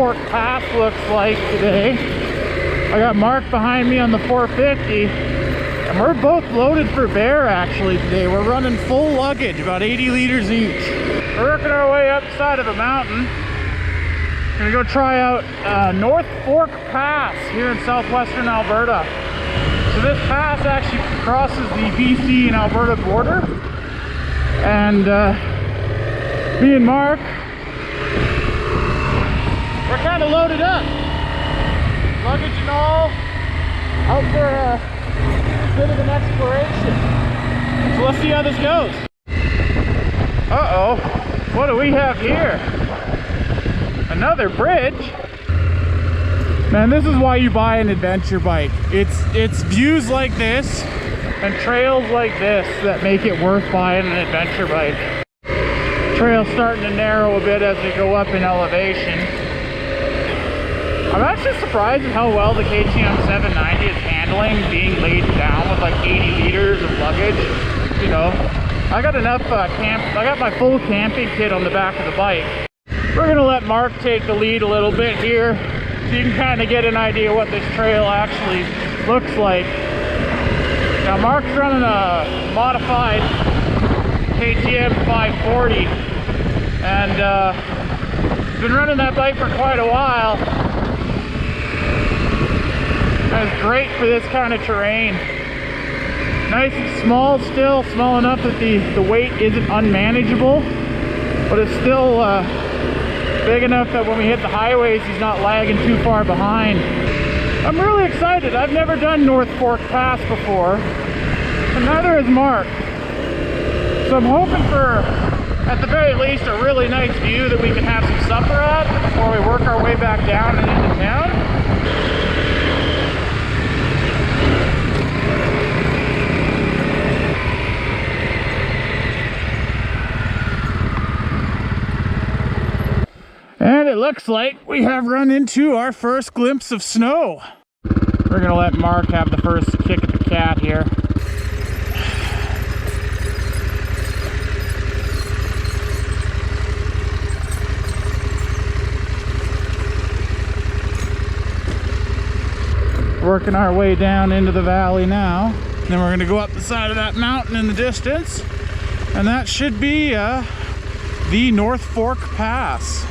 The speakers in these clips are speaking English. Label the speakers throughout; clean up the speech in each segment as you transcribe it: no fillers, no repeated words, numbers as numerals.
Speaker 1: Fork Pass looks like today. I got Mark behind me on the 450, and we're both loaded for bear actually today. We're running full luggage, about 80 liters each. We're working our way up the side of the mountain. Gonna go try out North Fork Pass here in southwestern Alberta. So this pass actually crosses the BC and Alberta border, and me and Mark, we're kind of loaded up, luggage and all, out for a bit of an exploration. So let's see how this goes. Uh-oh, what do we have here? Another bridge. Man, this is why you buy an adventure bike. It's views like this and trails like this that make it worth buying an adventure bike. Trail's starting to narrow a bit as we go up in elevation. I'm actually surprised at how well the KTM 790 is handling being laid down with like 80 liters of luggage. You know, I got enough I got my full camping kit on the back of the bike. We're gonna let Mark take the lead a little bit here, so you can kind of get an idea what this trail actually looks like. Now Mark's running a modified KTM 540, and been running that bike for quite a while. It's great for this kind of terrain. Nice and small still, small enough that the weight isn't unmanageable, but it's still big enough that when we hit the highways, he's not lagging too far behind. I'm really excited. I've never done North Fork Pass before, and neither has Mark. So I'm hoping for, at the very least, a really nice view that we can have some supper at before we work our way back down and into town. And it looks like we have run into our first glimpse of snow. We're gonna let Mark have the first kick at the cat here. Working our way down into the valley now. Then we're gonna go up the side of that mountain in the distance, and that should be the North Fork Pass.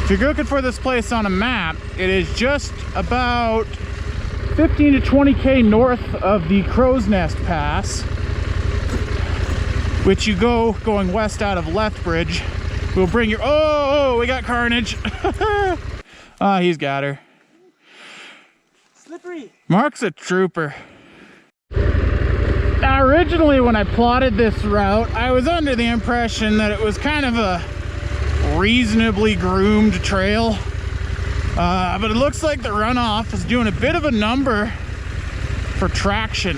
Speaker 1: If you're looking for this place on a map, it is just about 15 to 20k north of the Crow's Nest Pass, which you going west out of Lethbridge will bring your, oh, we got carnage. Ah, he's got her. Slippery. Mark's a trooper. Now, originally when I plotted this route, I was under the impression that it was kind of a reasonably groomed trail, but it looks like the runoff is doing a bit of a number for traction.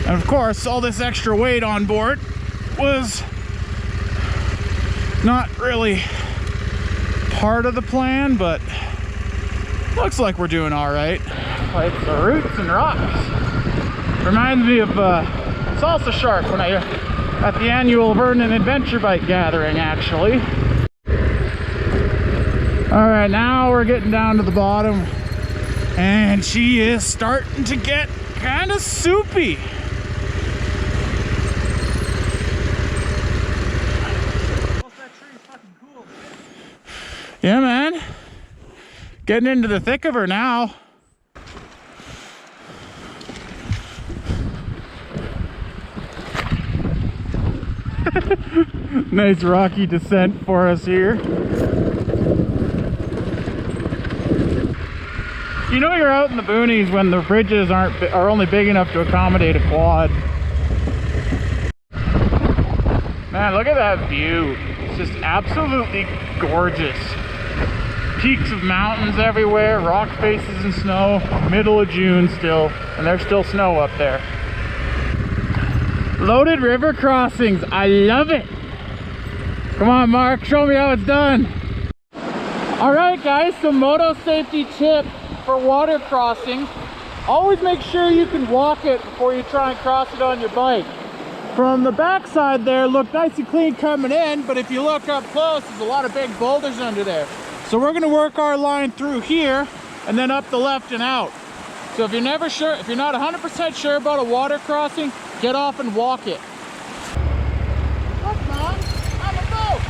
Speaker 1: And of course, all this extra weight on board was not really part of the plan, but looks like we're doing all right. Like the roots and rocks. Reminds me of Salsa Shark when I at the annual Vernon Adventure Bike Gathering, actually. All right, now we're getting down to the bottom, and she is starting to get kind of soupy. That tree is fucking cool. Yeah, man. Getting into the thick of her now. Nice rocky descent for us here. You know you're out in the boonies when the bridges are only big enough to accommodate a quad. Man, look at that view. It's just absolutely gorgeous. Peaks of mountains everywhere, rock faces and snow. Middle of June still, and there's still snow up there. Loaded river crossings, I love it. Come on, Mark, show me how it's done. All right, guys, so moto safety tip for water crossings. Always make sure you can walk it before you try and cross it on your bike. From the backside there, looked nice and clean coming in, but if you look up close, there's a lot of big boulders under there. So we're gonna work our line through here and then up the left and out. So if you're never sure, if you're not 100% sure about a water crossing, get off and walk it. Look, Mom, I'm a boat.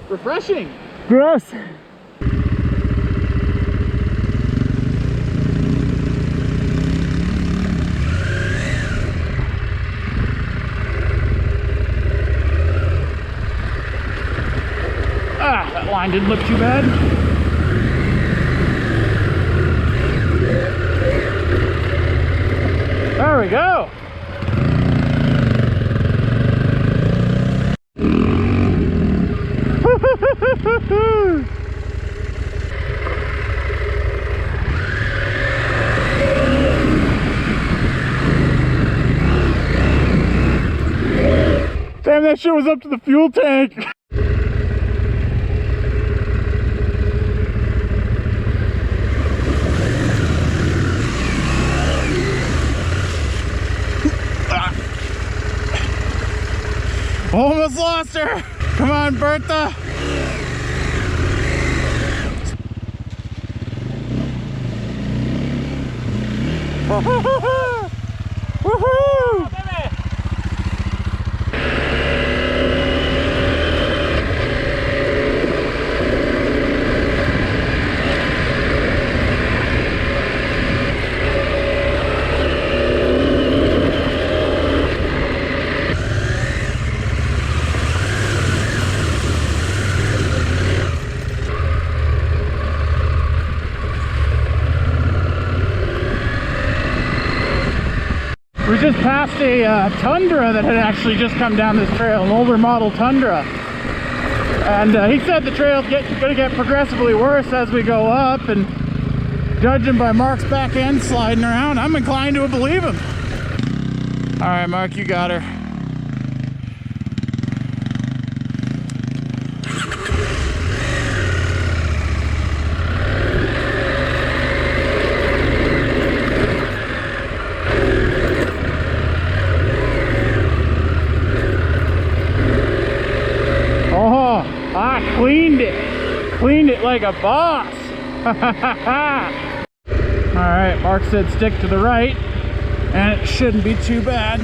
Speaker 1: Refreshing.
Speaker 2: Gross.
Speaker 1: Ah, that line didn't look too bad. There we go. Damn, that shit was up to the fuel tank. Almost lost her. Come on, Bertha. Woohoo! Woohoo! We just passed a Tundra that had actually just come down this trail, an older model Tundra. And he said the trail's gonna get progressively worse as we go up, and judging by Mark's back end sliding around, I'm inclined to believe him. All right, Mark, you got her. Cleaned it like a boss. All right, Mark said stick to the right, and it shouldn't be too bad.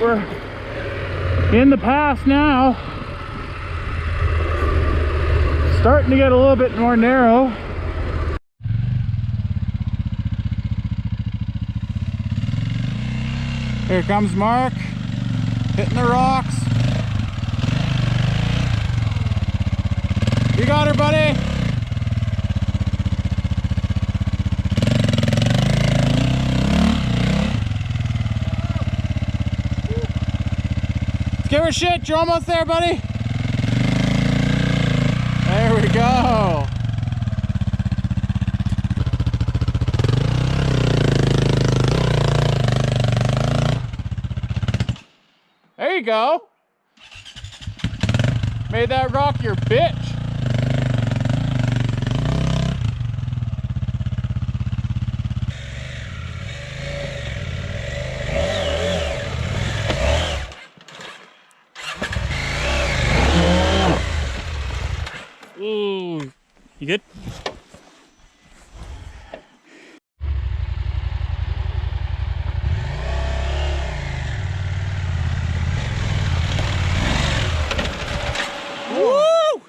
Speaker 1: We're in the pass now. Starting to get a little bit more narrow. Here comes Mark, hitting the rocks. You got her, buddy. Give her shit, you're almost there, buddy. There we go. There you go. Made that rock your bitch. Ooh, you good? Woo!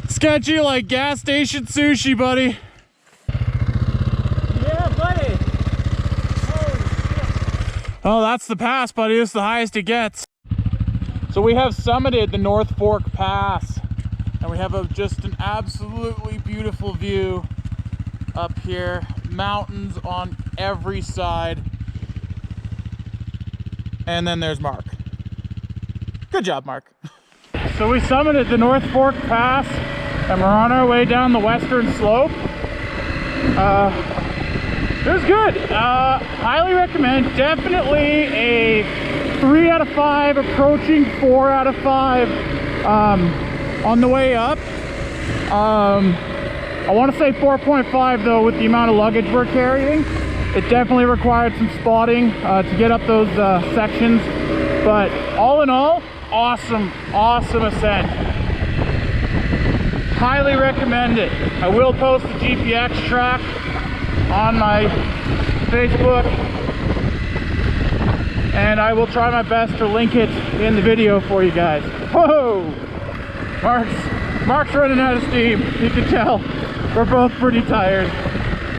Speaker 1: Sketchy like gas station sushi, buddy.
Speaker 2: Yeah, buddy. Holy shit.
Speaker 1: Oh, that's the pass, buddy. This is the highest it gets. So we have summited the North Fork Pass, and we have just an absolutely beautiful view up here. Mountains on every side. And then there's Mark. Good job, Mark. So we summited the North Fork Pass, and we're on our way down the western slope. It was good. Highly recommend. Definitely a 3 out of 5, approaching 4 out of 5 on the way up. I want to say 4.5 though, with the amount of luggage we're carrying. It definitely required some spotting to get up those sections. But all in all, awesome ascent. Highly recommend it. I will post the GPX track on my Facebook, and I will try my best to link it in the video for you guys. Whoa! Mark's running out of steam. You can tell we're both pretty tired.